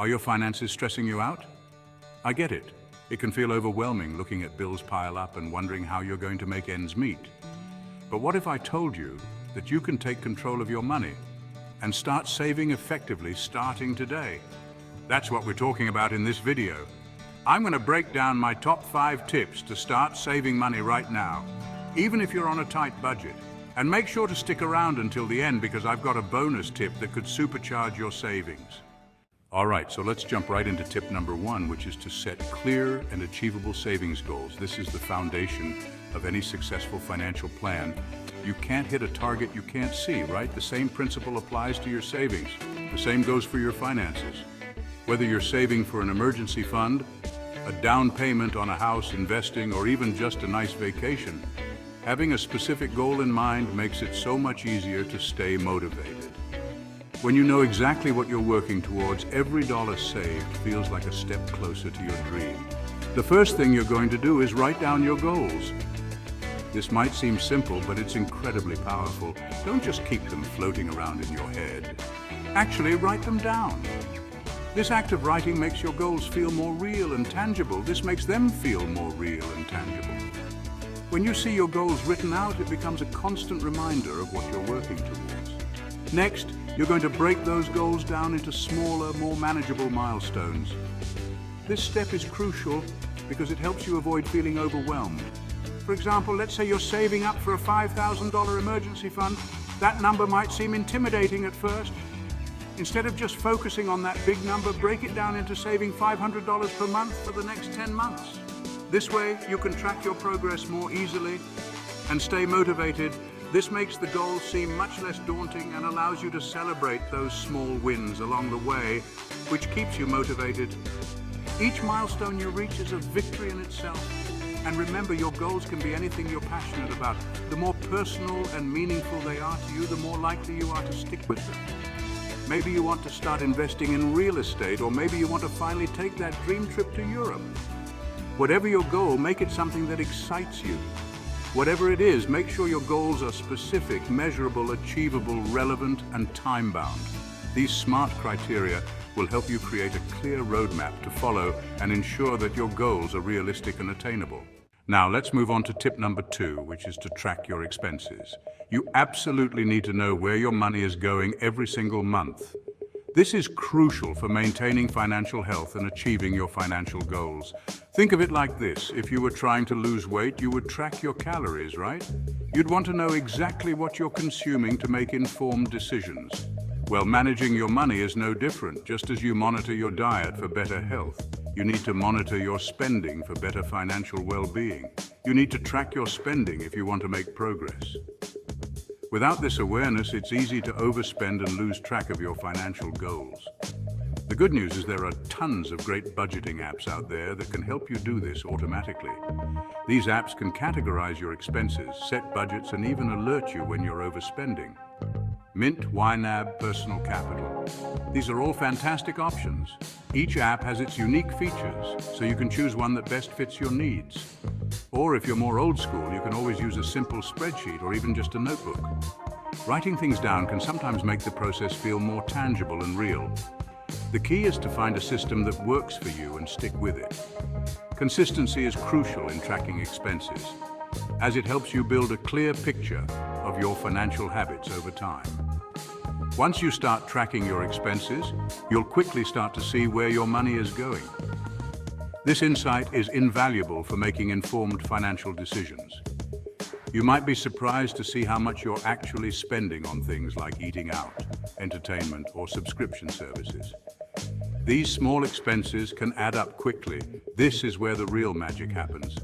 Are your finances stressing you out? I get it. It can feel overwhelming looking at bills pile up and wondering how you're going to make ends meet. But what if I told you that you can take control of your money and start saving effectively starting today? That's what we're talking about in this video. I'm going to break down my top 5 tips to start saving money right now, even if you're on a tight budget. And make sure to stick around until the end because I've got a bonus tip that could supercharge your savings. All right, so let's jump right into tip number 1, which is to set clear and achievable savings goals. This is the foundation of any successful financial plan. You can't hit a target you can't see, right? The same principle applies to your savings. The same goes for your finances. Whether you're saving for an emergency fund, a down payment on a house, investing, or even just a nice vacation, having a specific goal in mind makes it so much easier to stay motivated. When you know exactly what you're working towards, every dollar saved feels like a step closer to your dream. The first thing you're going to do is write down your goals. This might seem simple, but it's incredibly powerful. Don't just keep them floating around in your head. Actually, write them down. This act of writing makes your goals feel more real and tangible. This makes them feel more real and tangible. When you see your goals written out, it becomes a constant reminder of what you're working towards. Next, you're going to break those goals down into smaller, more manageable milestones. This step is crucial because it helps you avoid feeling overwhelmed. For example, let's say you're saving up for a $5,000 emergency fund. That number might seem intimidating at first. Instead of just focusing on that big number, break it down into saving $500 per month for the next 10 months. This way, you can track your progress more easily and stay motivated. This makes the goal seem much less daunting and allows you to celebrate those small wins along the way, which keeps you motivated. Each milestone you reach is a victory in itself. And remember, your goals can be anything you're passionate about. The more personal and meaningful they are to you, the more likely you are to stick with them. Maybe you want to start investing in real estate, or maybe you want to finally take that dream trip to Europe. Whatever your goal, make it something that excites you. Whatever it is, make sure your goals are specific, measurable, achievable, relevant, and time-bound. These SMART criteria will help you create a clear roadmap to follow and ensure that your goals are realistic and attainable. Now, let's move on to tip number 2, which is to track your expenses. You absolutely need to know where your money is going every single month. This is crucial for maintaining financial health and achieving your financial goals. Think of it like this. If you were trying to lose weight, you would track your calories, right? You'd want to know exactly what you're consuming to make informed decisions. Well, managing your money is no different. Just as you monitor your diet for better health, you need to monitor your spending for better financial well-being. You need to track your spending if you want to make progress. Without this awareness, it's easy to overspend and lose track of your financial goals. The good news is there are tons of great budgeting apps out there that can help you do this automatically. These apps can categorize your expenses, set budgets, and even alert you when you're overspending. Mint, YNAB, Personal Capital. These are all fantastic options. Each app has its unique features, so you can choose one that best fits your needs. Or if you're more old school, you can always use a simple spreadsheet or even just a notebook. Writing things down can sometimes make the process feel more tangible and real. The key is to find a system that works for you and stick with it. Consistency is crucial in tracking expenses, as it helps you build a clear picture of your financial habits over time. Once you start tracking your expenses, you'll quickly start to see where your money is going. This insight is invaluable for making informed financial decisions. You might be surprised to see how much you're actually spending on things like eating out, entertainment, or subscription services. These small expenses can add up quickly. This is where the real magic happens.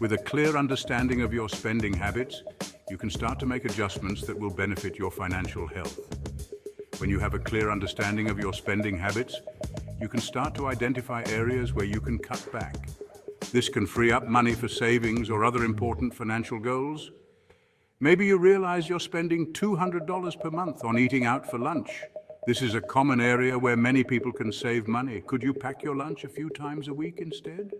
With a clear understanding of your spending habits, you can start to make adjustments that will benefit your financial health. When you have a clear understanding of your spending habits, you can start to identify areas where you can cut back. This can free up money for savings or other important financial goals. Maybe you realize you're spending $200 per month on eating out for lunch. This is a common area where many people can save money. Could you pack your lunch a few times a week instead?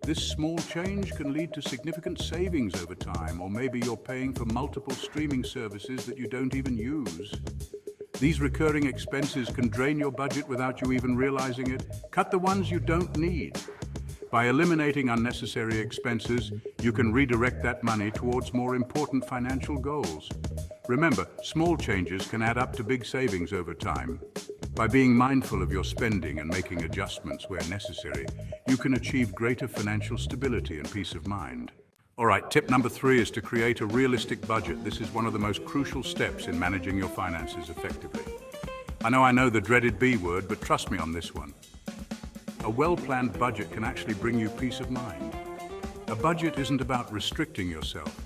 This small change can lead to significant savings over time, or maybe you're paying for multiple streaming services that you don't even use. These recurring expenses can drain your budget without you even realizing it. Cut the ones you don't need. By eliminating unnecessary expenses, you can redirect that money towards more important financial goals. Remember, small changes can add up to big savings over time. By being mindful of your spending and making adjustments where necessary, you can achieve greater financial stability and peace of mind. All right, tip number 3 is to create a realistic budget. This is one of the most crucial steps in managing your finances effectively. I know the dreaded B word, but trust me on this one. A well-planned budget can actually bring you peace of mind. A budget isn't about restricting yourself.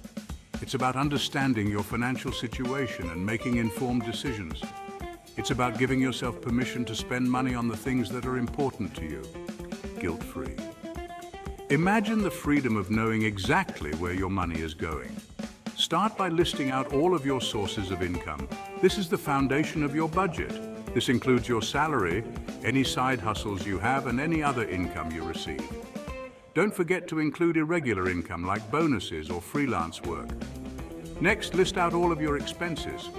It's about understanding your financial situation and making informed decisions. It's about giving yourself permission to spend money on the things that are important to you, guilt-free. Imagine the freedom of knowing exactly where your money is going. Start by listing out all of your sources of income. This is the foundation of your budget. This includes your salary, any side hustles you have, and any other income you receive. Don't forget to include irregular income like bonuses or freelance work. Next, list out all of your expenses.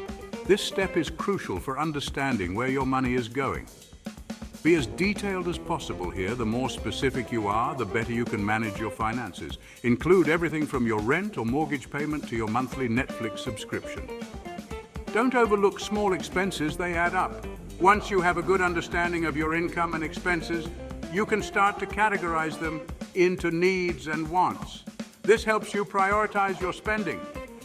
This step is crucial for understanding where your money is going. Be as detailed as possible here. The more specific you are, the better you can manage your finances. Include everything from your rent or mortgage payment to your monthly Netflix subscription. Don't overlook small expenses, they add up. Once you have a good understanding of your income and expenses, you can start to categorize them into needs and wants. This helps you prioritize your spending.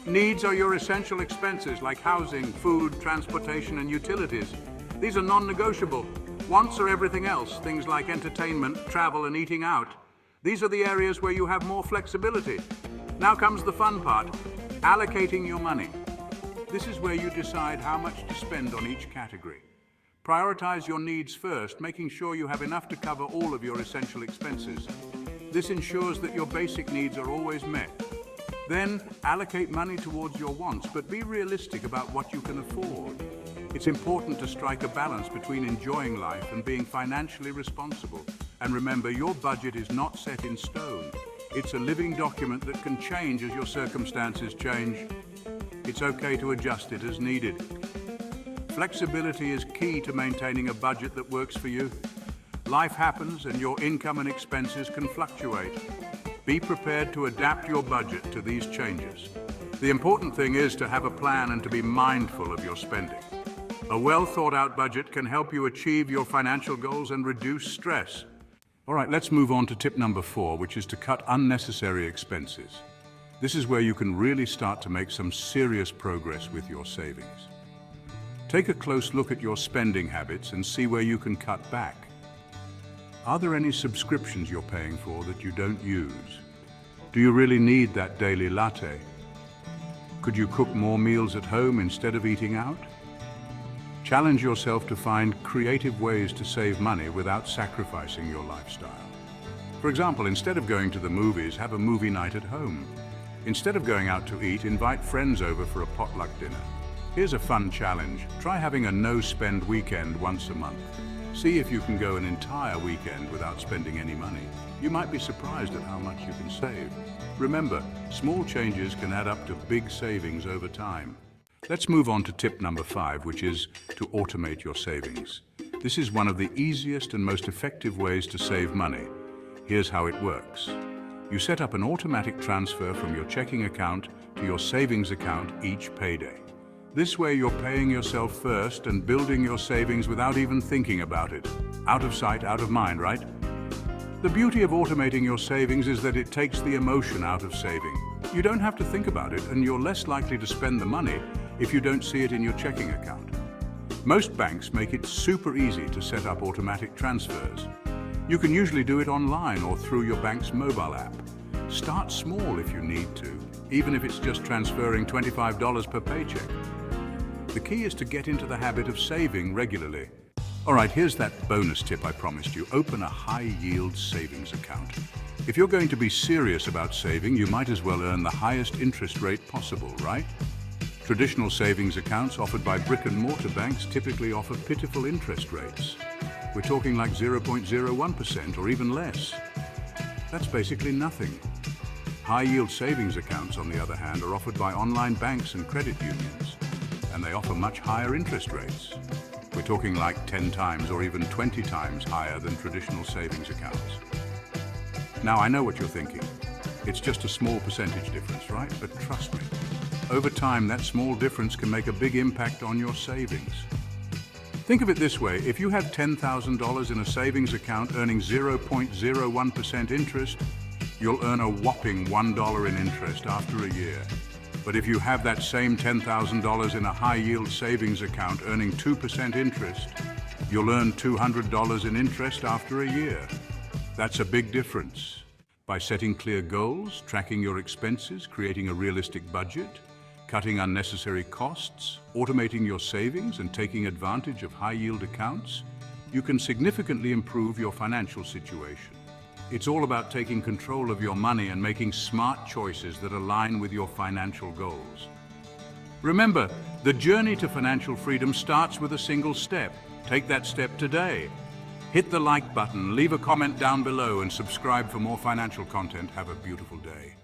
Needs are your essential expenses like housing, food, transportation, and utilities. These are non-negotiable. Wants are everything else, things like entertainment, travel, and eating out. These are the areas where you have more flexibility. Now comes the fun part, allocating your money. This is where you decide how much to spend on each category. Prioritize your needs first, making sure you have enough to cover all of your essential expenses. This ensures that your basic needs are always met. Then, allocate money towards your wants, but be realistic about what you can afford. It's important to strike a balance between enjoying life and being financially responsible. And remember, your budget is not set in stone. It's a living document that can change as your circumstances change. It's okay to adjust it as needed. Flexibility is key to maintaining a budget that works for you. Life happens and your income and expenses can fluctuate. Be prepared to adapt your budget to these changes. The important thing is to have a plan and to be mindful of your spending. A well-thought-out budget can help you achieve your financial goals and reduce stress. All right, let's move on to tip number 4, which is to cut unnecessary expenses. This is where you can really start to make some serious progress with your savings. Take a close look at your spending habits and see where you can cut back. Are there any subscriptions you're paying for that you don't use? Do you really need that daily latte? Could you cook more meals at home instead of eating out? Challenge yourself to find creative ways to save money without sacrificing your lifestyle. For example, instead of going to the movies, have a movie night at home. Instead of going out to eat, invite friends over for a potluck dinner. Here's a fun challenge. Try having a no-spend weekend once a month. See if you can go an entire weekend without spending any money. You might be surprised at how much you can save. Remember, small changes can add up to big savings over time. Let's move on to tip number 5, which is to automate your savings. This is one of the easiest and most effective ways to save money. Here's how it works. You set up an automatic transfer from your checking account to your savings account each payday. This way you're paying yourself first and building your savings without even thinking about it. Out of sight, out of mind, right? The beauty of automating your savings is that it takes the emotion out of saving. You don't have to think about it, and you're less likely to spend the money if you don't see it in your checking account. Most banks make it super easy to set up automatic transfers. You can usually do it online or through your bank's mobile app. Start small if you need to, even if it's just transferring $25 per paycheck. The key is to get into the habit of saving regularly. All right, here's that bonus tip I promised you. Open a high-yield savings account. If you're going to be serious about saving, you might as well earn the highest interest rate possible, right? Traditional savings accounts offered by brick-and-mortar banks typically offer pitiful interest rates. We're talking like 0.01% or even less. That's basically nothing. High-yield savings accounts, on the other hand, are offered by online banks and credit unions. and they offer much higher interest rates. We're talking like 10 times or even 20 times higher than traditional savings accounts. Now, I know what you're thinking. It's just a small percentage difference, right? But trust me, over time, that small difference can make a big impact on your savings. Think of it this way: if you have $10,000 in a savings account earning 0.01% interest, you'll earn a whopping $1 in interest after a year. But if you have that same $10,000 in a high-yield savings account earning 2% interest, you'll earn $200 in interest after a year. That's a big difference. By setting clear goals, tracking your expenses, creating a realistic budget, cutting unnecessary costs, automating your savings, and taking advantage of high-yield accounts, you can significantly improve your financial situation. It's all about taking control of your money and making smart choices that align with your financial goals. Remember, the journey to financial freedom starts with a single step. Take that step today. Hit the like button, leave a comment down below, and subscribe for more financial content. Have a beautiful day.